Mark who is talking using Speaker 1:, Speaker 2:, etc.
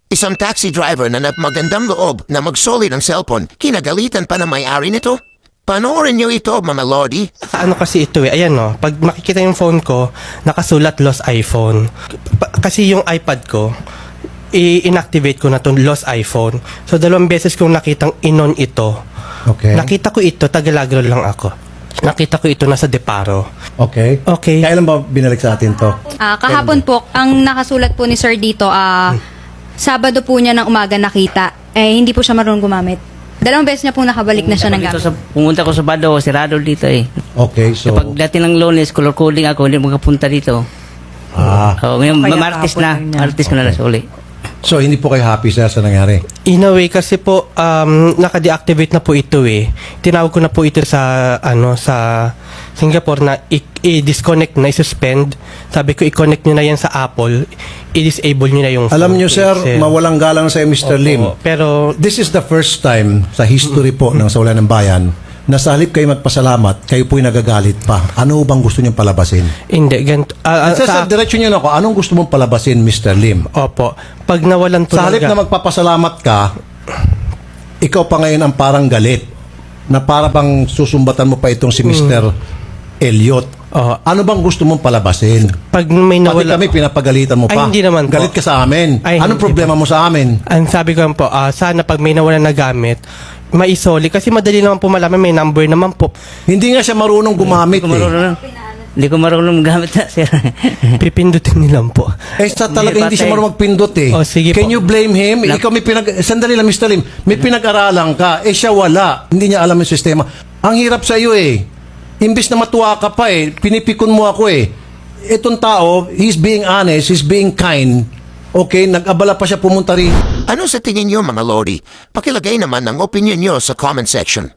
Speaker 1: Isang taxi driver na magandang loob na magsoli ng cellphone, kinagalitan pa na may-ari nito? Panoorin niyo ito, Mama Lodi.
Speaker 2: Ano kasi ito ayan no, pag makikita yung phone ko, nakasulat lost iPhone. Kasi yung iPad ko, i-inactivate ko na to lost iPhone. So 2 beses kong nakitang inon ito.
Speaker 3: Okay.
Speaker 2: Nakita ko ito, Tagalagro lang ako. Nakita ko ito nasa Deparo.
Speaker 3: Okay.
Speaker 2: Okay.
Speaker 3: Kailan ba binalik sa atin to?
Speaker 4: Kahapon po, ang nakasulat po ni Sir dito, Sabado po niya ng umaga nakita. Hindi po siya marunong gumamit. 2 beses niya po nakabalik na siya ng gamit.
Speaker 5: Pumunta ko sa Bado, sirado dito eh.
Speaker 3: Okay, so...
Speaker 5: Kapag dati ng Lunes, color coding ako, hindi makapunta dito. Ngayon, Martes na. Martes ko na nasuli.
Speaker 3: So, hindi po kayo happy sir sa nangyari?
Speaker 2: In a way kasi po naka-deactivate na po ito eh. Tinawag ko na po ito sa sa Singapore na i-disconnect na, i-suspend. Sabi ko i-connect niyo na yan sa Apple, i-disable niyo na yung phone.
Speaker 3: Alam niyo sir, mawalang galang sa Mr.
Speaker 2: Opo,
Speaker 3: Lim.
Speaker 2: pero
Speaker 3: This is the first time sa history po ng Saulanan ng Bayan na sa halip kayo magpasalamat, kayo po'y nagagalit pa. Ano bang gusto niyong palabasin?
Speaker 2: hindi ganito.
Speaker 3: Sir, diretso niyo na ako. Anong gusto mong palabasin, Mr. Lim?
Speaker 2: Opo. Pag nawalan po
Speaker 3: Sa halip na magpapasalamat ka, ikaw pa ngayon ang parang galit na para bang susumbatan mo pa itong si Mr. Elliot. Ano bang gusto mong palabasin?
Speaker 2: pag may
Speaker 3: Pati
Speaker 2: nawala,
Speaker 3: kami pinapagalitan mo pa.
Speaker 2: Ay, hindi naman po.
Speaker 3: Galit ka sa amin.
Speaker 2: Ay,
Speaker 3: Anong
Speaker 2: hindi
Speaker 3: problema mo sa amin?
Speaker 2: ang sabi ko lang po, sana pag may nawalan na gamit, maisoli. Kasi madali naman po malaman, may number naman po.
Speaker 3: Hindi nga siya marunong gumamit
Speaker 5: Hindi ko marunong. Hindi ko marunong gamit na, sir.
Speaker 2: Pipindutin nilang po.
Speaker 3: Sa talaga hindi siya marunong magpindot eh.
Speaker 2: Sige
Speaker 3: Can
Speaker 2: po.
Speaker 3: you blame him? Ikaw sandali lang Mr. Lim, may pinag-aralan ka. Siya wala. Hindi niya alam yung sistema. Ang hirap sa iyo eh. Imbis na matuwa ka pa eh, pinipikon mo ako eh. Itong tao, he's being honest, he's being kind. Okay, nag-abala pa siya pumunta rin.
Speaker 1: Ano sa tingin niyo, Mga Lodi? Pakilagay naman ang opinion niyo sa comment section.